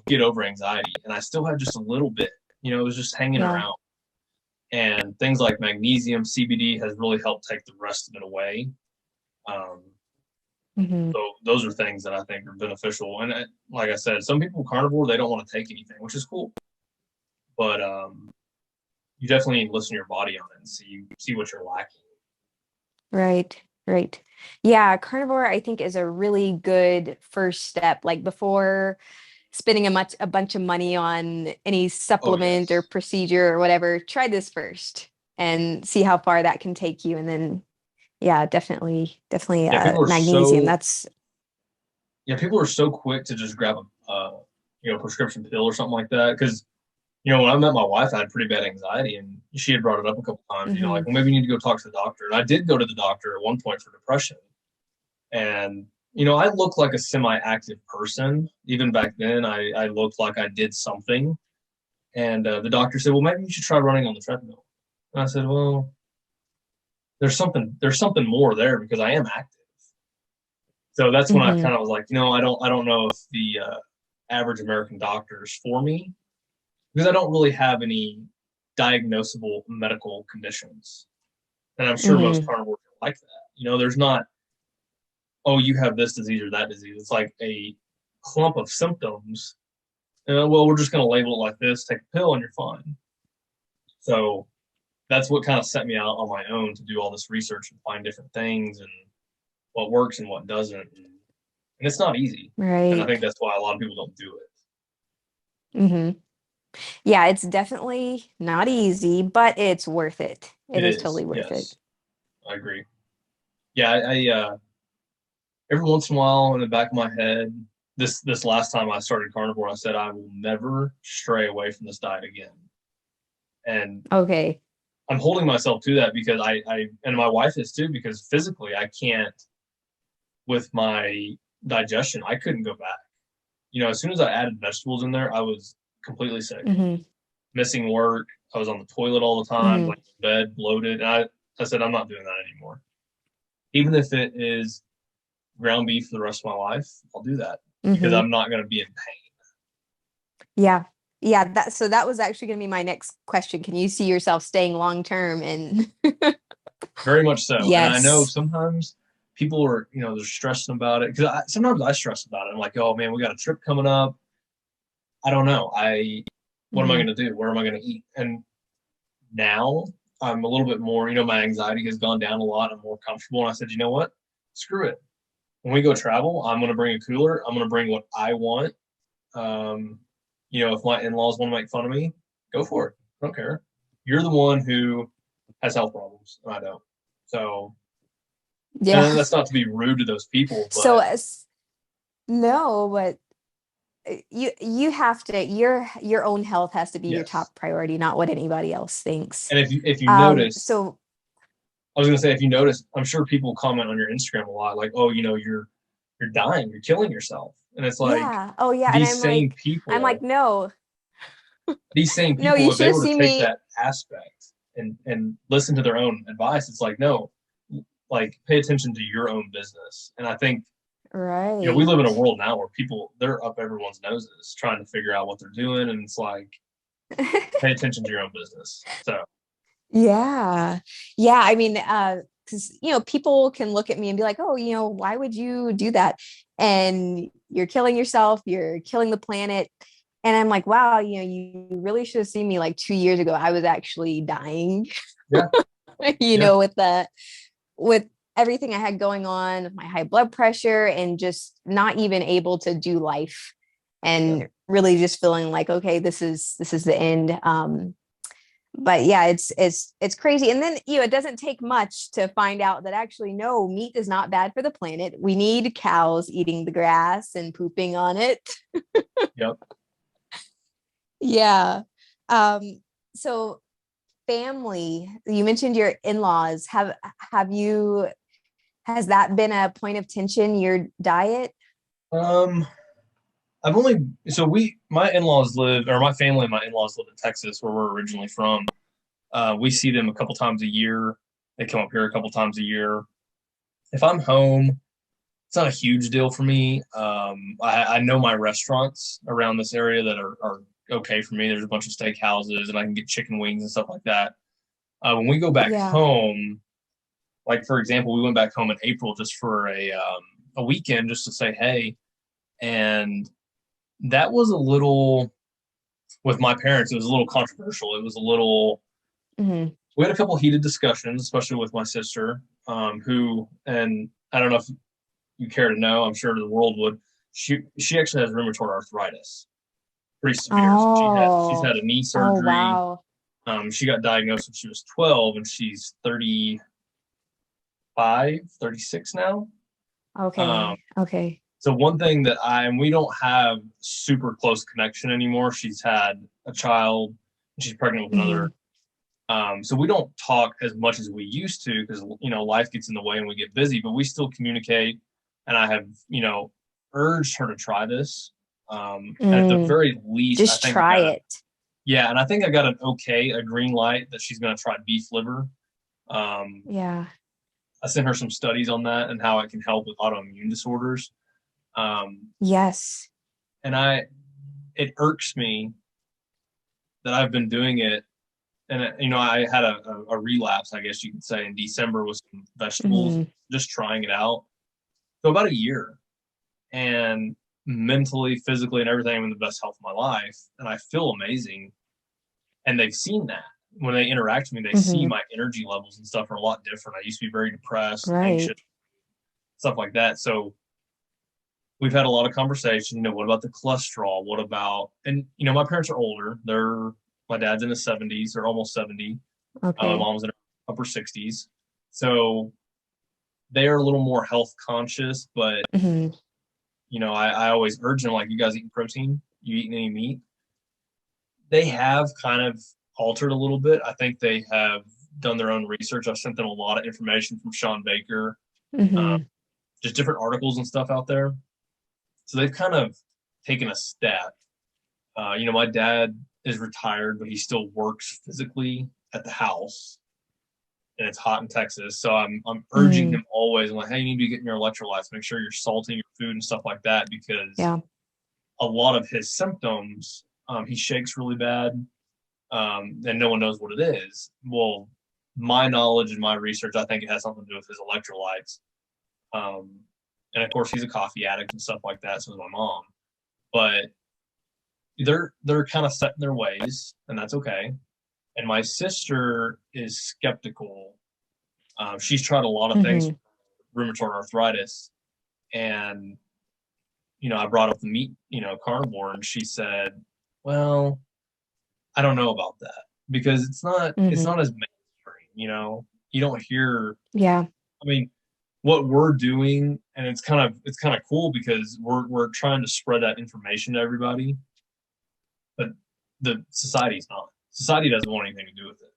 get over anxiety. And I still had just a little bit, it was just hanging around. And things like magnesium, CBD has really helped take the rest of it away. So those are things that I think are beneficial. And like I said, some people carnivore, they don't want to take anything, which is cool. But you definitely need to listen to your body on it and see what you're lacking. Right. Yeah, carnivore I think is a really good first step. Like before spending a bunch of money on any supplement or procedure or whatever, try this first and see how far that can take you. And then, yeah, definitely magnesium. People are so quick to just grab a prescription pill or something like that. Because, when I met my wife, I had pretty bad anxiety, and she had brought it up a couple times. Like, well, maybe you need to go talk to the doctor. And I did go to the doctor at one point for depression. And I looked like a semi-active person. Even back then, I looked like I did something. And the doctor said, well, maybe you should try running on the treadmill. And I said, well, there's something more there because I am active. So that's when I kind of was like, I don't know if the average American doctor is for me because I don't really have any diagnosable medical conditions. And I'm sure most carnivores are like that. There's not, oh, you have this disease or that disease. It's like a clump of symptoms. Well, we're just going to label it like this, take a pill, and you're fine. So that's what kind of set me out on my own to do all this research and find different things and what works and what doesn't. And it's not easy. Right. And I think that's why a lot of people don't do it. Yeah, it's definitely not easy, but it's worth it. It is totally worth it. I agree. Yeah, I every once in a while in the back of my head, this last time I started carnivore, I said I will never stray away from this diet again. And Okay. I'm holding myself to that because I and my wife is too, because physically I can't, with my digestion, I couldn't go back. As soon as I added vegetables in there, I was completely sick, missing work. I was on the toilet all the time, like in bed, bloated. And I said, I'm not doing that anymore. Even if it is ground beef for the rest of my life, I'll do that because I'm not going to be in pain. Yeah. Yeah. So that was actually going to be my next question. Can you see yourself staying long-term? And very much so. Yes. And I know sometimes people are, they're stressing about it, because sometimes I stress about it. I'm like, oh man, we got a trip coming up. I don't know. What am I going to do? Where am I going to eat? And now I'm a little bit more, my anxiety has gone down a lot. I'm more comfortable. And I said, you know what? Screw it. When we go travel, I'm going to bring a cooler. I'm going to bring what I want. If my in-laws want to make fun of me, go for it. I don't care. You're the one who has health problems, and I don't. So, yeah, and that's not to be rude to those people. But so no, but you have to, your own health has to be your top priority, not what anybody else thinks. And if you notice, so I was going to say, if you notice, I'm sure people comment on your Instagram a lot, like, oh, you're dying, you're killing yourself. And it's like, oh yeah. These And same people, I'm like, no, these same people, no, you if they should were to see take me. that aspect and listen to their own advice, it's like, no, like pay attention to your own business. And I think, Right. we live in a world now where they're up everyone's noses trying to figure out what they're doing. And it's like, pay attention to your own business. So, yeah. Yeah. I mean, because, people can look at me and be like, oh, why would you do that? And you're killing yourself, you're killing the planet. And I'm like, wow, you really should have seen me like 2 years ago. I was actually dying. Yeah. With everything I had going on, my high blood pressure, and just not even able to do life, and really just feeling like, okay, this is the end. But yeah, it's crazy. And then, it doesn't take much to find out that actually, no, meat is not bad for the planet. We need cows eating the grass and pooping on it. Yep. Yeah. So family, you mentioned your in-laws. Has that been a point of tension, your diet? I've only, my in-laws live, or my family and my in-laws live in Texas, where we're originally from. We see them a couple times a year. They come up here a couple times a year. If I'm home, it's not a huge deal for me. I know my restaurants around this area that are okay for me. There's a bunch of steak houses, and I can get chicken wings and stuff like that. When we go back home, like for example, we went back home in April just for a weekend, just to say hey, and that was a little, with my parents, it was a little controversial. It was a little, we had a couple heated discussions, especially with my sister, who, and I don't know if you care to know, I'm sure the world would, she actually has rheumatoid arthritis, pretty severe. So she's had a knee surgery. Oh, wow. She got diagnosed when she was 12, and she's 35, 36 now. Okay. Okay. So one thing that we don't have super close connection anymore. She's had a child, and she's pregnant with another. So we don't talk as much as we used to, because, life gets in the way and we get busy, but we still communicate. And I have, urged her to try this. And at the very least, just try it. Yeah. And I think I got a green light that she's going to try beef liver. Yeah. I sent her some studies on that and how it can help with autoimmune disorders. Yes. And it irks me that I've been doing it. And, I had a relapse, I guess you could say, in December with some vegetables, just trying it out. So about a year, and mentally, physically, and everything, I'm in the best health of my life. And I feel amazing. And they've seen that. When they interact with me, they see my energy levels and stuff are a lot different. I used to be very depressed, anxious, stuff like that. So we've had a lot of conversation, what about the cholesterol? What about, and, my parents are older. My dad's in his 70s, or almost 70. Okay. My mom's in her upper 60s. So they are a little more health conscious, but, I always urge them, like, you guys eating protein? You eating any meat? They have kind of altered a little bit. I think they have done their own research. I've sent them a lot of information from Sean Baker, Mm-hmm. just different articles and stuff out there. So they've kind of taken a step. My dad is retired, but he still works physically at the house, and it's hot in Texas. So I'm urging him always. I'm like, hey, you need to be getting your electrolytes. Make sure you're salting your food and stuff like that, because Yeah. a lot of his symptoms, he shakes really bad, and no one knows what it is. Well, my knowledge and my research, I think it has something to do with his electrolytes. And of course, he's a coffee addict and stuff like that. So is my mom. But they're kind of set in their ways, and that's okay. And my sister is skeptical. She's tried a lot of things for rheumatoid arthritis, and I brought up the meat, carnivore, and she said, "Well, I don't know about that, because it's not as mainstream. You don't hear. Yeah. I mean, what we're doing, and it's kind of cool, because we're trying to spread that information to everybody, but the society's not. Society doesn't want anything to do with it.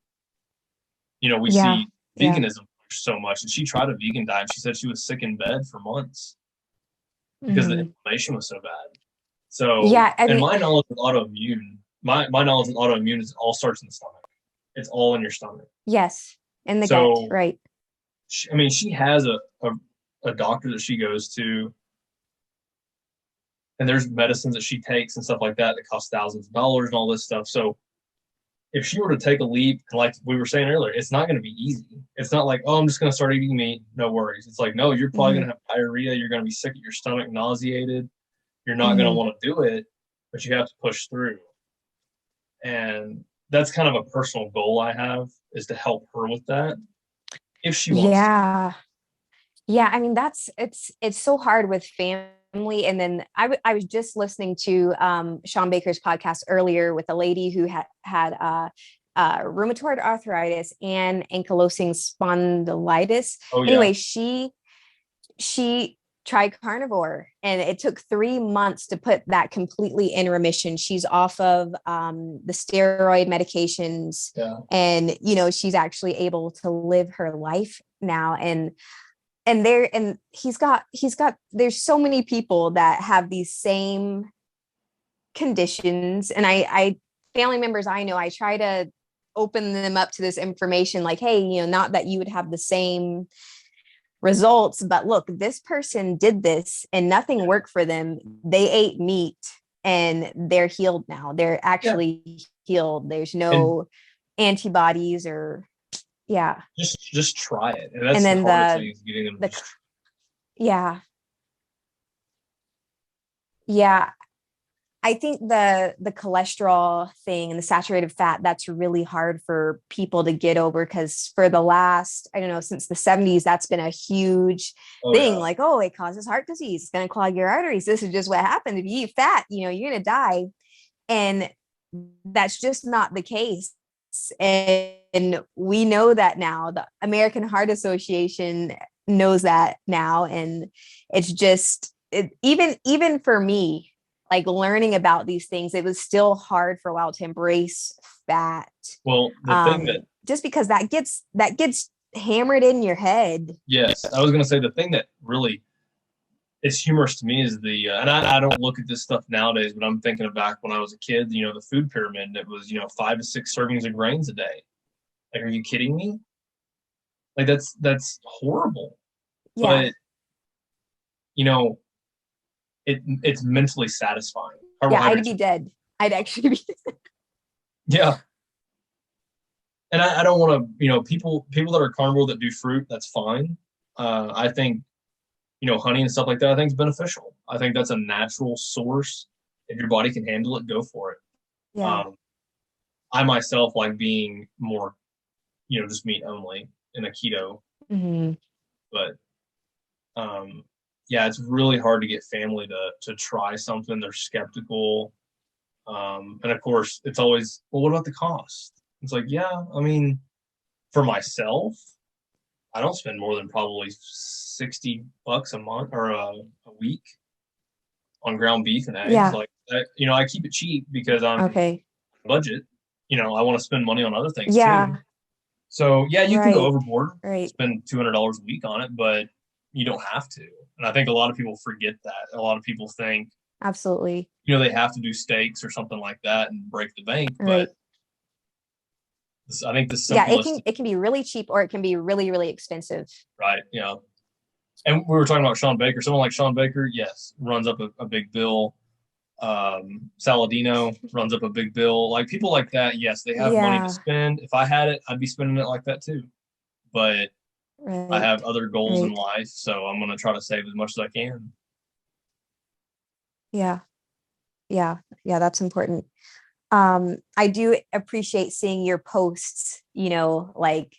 We Yeah. see veganism so much, and she tried a vegan diet. She said she was sick in bed for months because the inflammation was so bad. So, yeah, I mean, my knowledge with autoimmune, my knowledge with autoimmune is it all starts in the stomach. It's all in your stomach. yes, in the So, gut, right? She has a doctor that she goes to, and there's medicines that she takes and stuff like that cost thousands of dollars and all this stuff. So if she were to take a leap, like we were saying earlier, it's not going to be easy. It's not like, oh, I'm just going to start eating meat. No worries. It's like, no, you're probably going to have diarrhea. You're going to be sick at your stomach, nauseated. You're not going to want to do it, but you have to push through. And that's kind of a personal goal I have, is to help her with that, if she wants to. Yeah, I mean, it's so hard with family. And then I was just listening to Sean Baker's podcast earlier with a lady who had rheumatoid arthritis and ankylosing spondylitis. Oh, yeah. Anyway, she tried carnivore, and it took 3 months to put that completely in remission. She's off of the steroid medications, and she's actually able to live her life now. And he's got there's so many people that have these same conditions, and I family members I know, I try to open them up to this information, like, hey, not that you would have the same results, but look, this person did this and nothing worked for them. They ate meat and they're healed now. They're actually healed. There's no antibodies or just try it. And that's then the hardest thing, is getting them to I think the cholesterol thing and the saturated fat, that's really hard for people to get over, because for the last, I don't know, since the 70s, that's been a huge thing. Yeah. Like, oh, it causes heart disease. It's going to clog your arteries. This is just what happens. If you eat fat, you're going to die. And that's just not the case. And we know that now. The American Heart Association knows that now. And it's just, even for me, like learning about these things, it was still hard for a while to embrace fat. Well, the thing that, just because that gets hammered in your head. Yes, I was going to say, the thing that really is humorous to me is and I don't look at this stuff nowadays, but I'm thinking back when I was a kid, the food pyramid, and it was, 5 to 6 servings of grains a day. Like, are you kidding me? Like, that's horrible. Yeah. But, it's mentally satisfying. Yeah, I'd be dead. I'd actually be dead. Yeah. And I don't want to, people that are carnivore that do fruit, that's fine. I think, honey and stuff like that, I think is beneficial. I think that's a natural source. If your body can handle it, go for it. Yeah. I myself like being more, just meat only in a keto. But, yeah, it's really hard to get family to try something. They're skeptical. And of course, it's always, well, what about the cost? It's like, yeah, I mean, for myself, I don't spend more than probably $60 a month or a week on ground beef and eggs. Yeah. Like, I keep it cheap because I'm Okay. budget. I want to spend money on other things Yeah. too. So yeah, you can go Right. overboard, Right. spend $200 a week on it, but you don't have to. And I think a lot of people forget that. A lot of people think, Absolutely. they have to do steaks or something like that and break the bank. Right. But I think the Yeah, simplest, it can be really cheap or it can be really, really expensive. right? Yeah. And we were talking about Sean Baker. Someone like Sean Baker, yes, runs up a big bill. Saladino runs up a big bill. Like people like that, yes, they have money to Yeah. spend. If I had it, I'd be spending it like that too. But I have Right. other goals in Right. life, so I'm going to try to save as much as I can. Yeah. Yeah. Yeah. That's important. I do appreciate seeing your posts, like,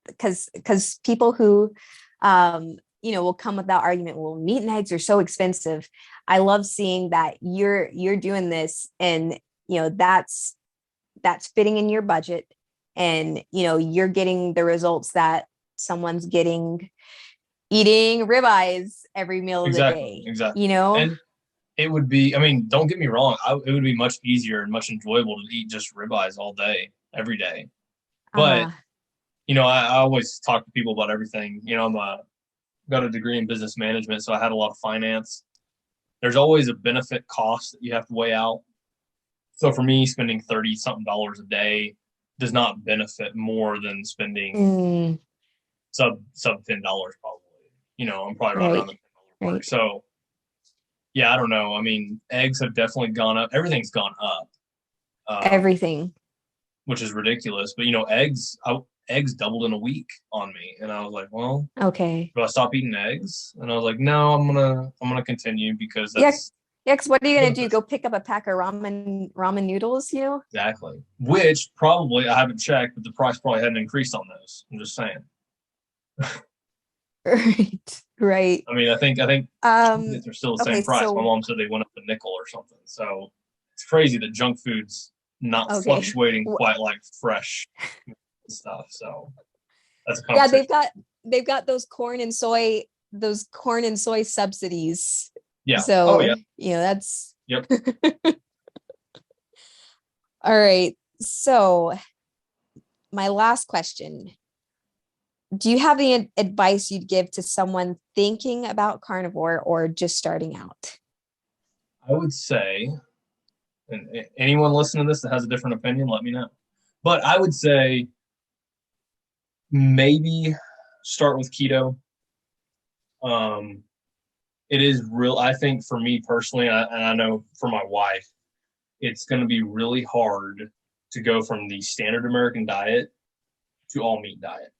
because people who, will come with that argument, well, meat and eggs are so expensive. I love seeing that you're doing this and, that's fitting in your budget and, you're getting the results that someone's getting eating ribeyes every meal of the day, Exactly. And it would be, don't get me wrong. It would be much easier and much enjoyable to eat just ribeyes all day, every day. But, I always talk to people about everything. Got a degree in business management, so I had a lot of finance. There's always a benefit cost that you have to weigh out. So for me, spending 30 something dollars a day does not benefit more than spending sub $10 probably. I'm probably right around the $10 mark. Right. So yeah, I don't know. Eggs have definitely gone up. Everything's gone up. Everything. Which is ridiculous. But eggs doubled in a week on me, and I was like, well, Okay. do I stop eating eggs? And I was like, no, I'm gonna continue because that's because what are you gonna do? Go pick up a pack of ramen noodles, Exactly. Which probably I haven't checked, but the price probably hadn't increased on those. I'm just saying. Right. I think they're still the same price. So, my mom said they went up a nickel or something. So it's crazy that junk food's not fluctuating quite like fresh stuff. So that's a conversation. they've got those corn and soy subsidies. Yeah. So that's yep. All right. So my last question. Do you have any advice you'd give to someone thinking about carnivore or just starting out? I would say, and anyone listening to this that has a different opinion, let me know. But I would say maybe start with keto. It is real. I think for me personally, and I know for my wife, it's going to be really hard to go from the standard American diet to all meat diet.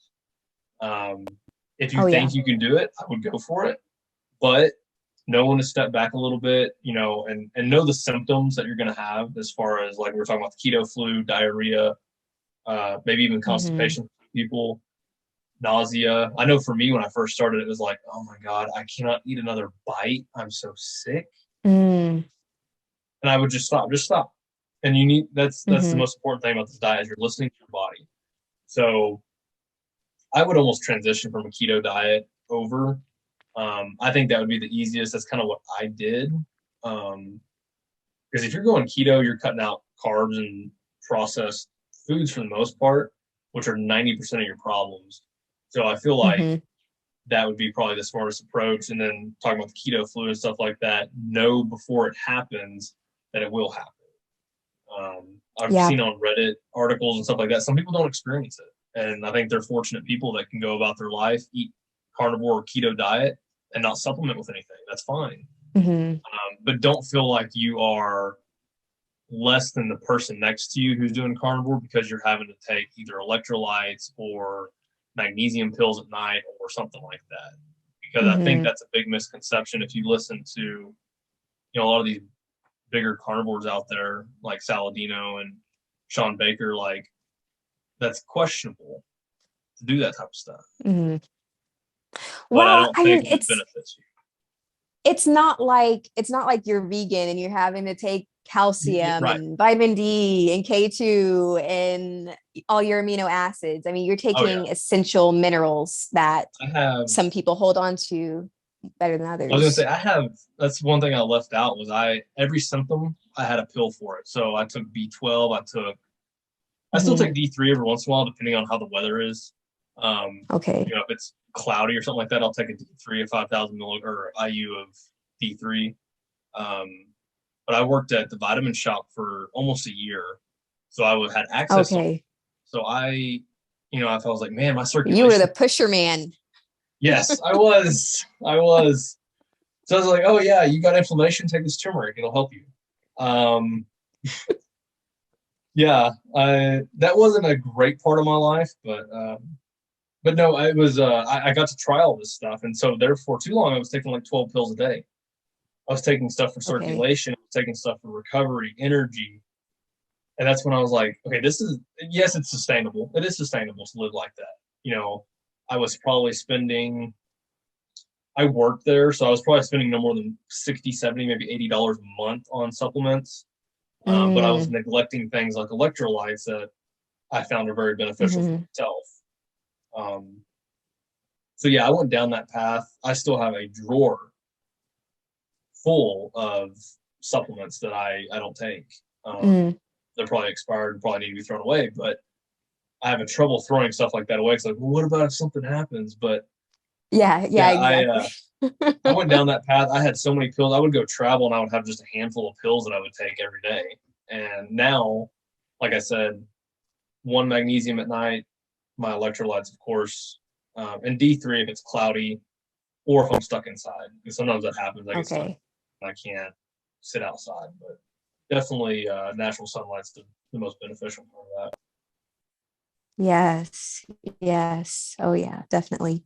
If you think you can do it, I would go for it. But know when to step back a little bit, and know the symptoms that you're going to have as far as like we were talking about the keto flu, diarrhea, maybe even constipation for people, nausea. I know for me when I first started, it was like, oh my God, I cannot eat another bite. I'm so sick. And I would just stop. And that's the most important thing about this diet is you're listening to your body. So I would almost transition from a keto diet over. I think that would be the easiest. That's kind of what I did. Because if you're going keto, you're cutting out carbs and processed foods for the most part, which are 90% of your problems. So I feel like that would be probably the smartest approach. And then talking about the keto flu and stuff like that, know before it happens that it will happen. I've seen on Reddit articles and stuff like that. Some people don't experience it. And I think they're fortunate people that can go about their life, eat carnivore or keto diet and not supplement with anything. That's fine. But don't feel like you are less than the person next to you who's doing carnivore because you're having to take either electrolytes or magnesium pills at night or something like that. Because I think that's a big misconception. If you listen to, a lot of these bigger carnivores out there like Saladino and Sean Baker, like that's questionable to do that type of stuff. Well, I don't think it benefits you. It's not like you're vegan and you're having to take calcium and vitamin D and K2 and all your amino acids. You're taking essential minerals that some people hold on to better than I was gonna others. say that's one thing I left out was every symptom I had a pill for it. So I took B12, I still Mhm. take D3 every once in a while depending on how the weather is. Okay. If it's cloudy or something like that, I'll take a D3, a 5,000 or IU of D3. Um, but I worked at the vitamin shop for almost a year, so had access to. Okay. So if I was like, man, my You were circulation. the pusher man. Yes, I was. I was. So I was like, oh yeah, you got inflammation, take this turmeric, it'll help you. Um, yeah, that wasn't a great part of my life, but no, it was. I got to try all this stuff, and so therefore, too long, I was taking like 12 pills a day. I was taking stuff for Okay. circulation, I was taking stuff for recovery, energy, and that's when I was like, okay, yes, it's sustainable. It is sustainable to live like that. I was probably I worked there, so I was probably spending no more than 60, 70, maybe $80 a month on supplements. But I was Mm. neglecting things like electrolytes that I found are very beneficial for Mhm. myself. Um, so yeah, I went down that path. I still have a drawer full of supplements that I don't take. Mm. They're probably expired, probably need to be thrown away, but I have a trouble throwing stuff like that away. It's like, well, what about if something happens? But Yeah, yeah, yeah, exactly. I went down that path. I had so many pills. I would go travel and I would have just a handful of pills that I would take every day. And now, like I said, one magnesium at night, my electrolytes, of course, and D3 if it's cloudy or if I'm stuck inside. Because sometimes that happens. I get stuck Okay. and I can't sit outside. But definitely natural sunlight's the most beneficial part of that. Yes. Yes. Oh yeah, definitely.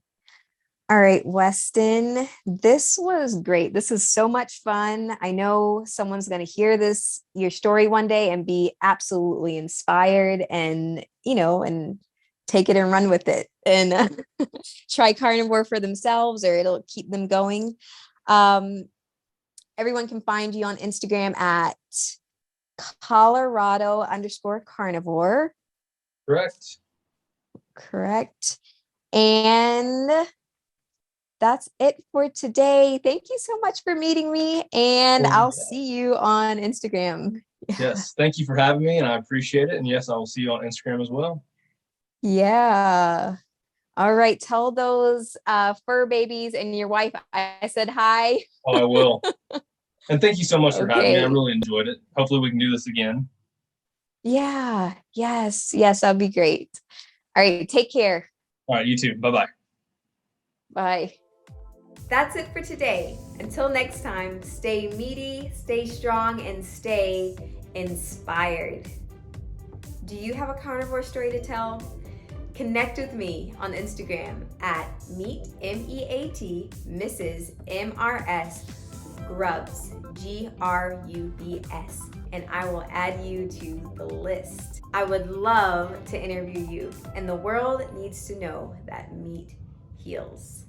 All right, Weston, this was great. This is so much fun. I know someone's going to hear your story one day and be absolutely inspired and take it and run with it and try carnivore for themselves, or it'll keep them going. Um, Everyone can find you on Instagram at Colorado_carnivore. Correct. Correct. And that's it for today. Thank you so much for meeting me, and Well, I'll see you on Instagram. yes. Thank you for having me, and I appreciate it. And yes, I will see you on Instagram as well. Yeah. All right. Tell those fur babies and your wife I said hi. Oh, I will. And thank you so much for having me. I Okay. really enjoyed it. Hopefully, we can do this again. Yeah. Yes. Yes. That'd be great. All right. Take care. All right, you too. Bye bye. Bye. That's it for today. Until next time, stay meaty, stay strong, and stay inspired. Do you have a carnivore story to tell? Connect with me on Instagram at meet Mrs. MRS Grubs GRUBS, and I will add you to the list. I would love to interview you, and the world needs to know that meat heals.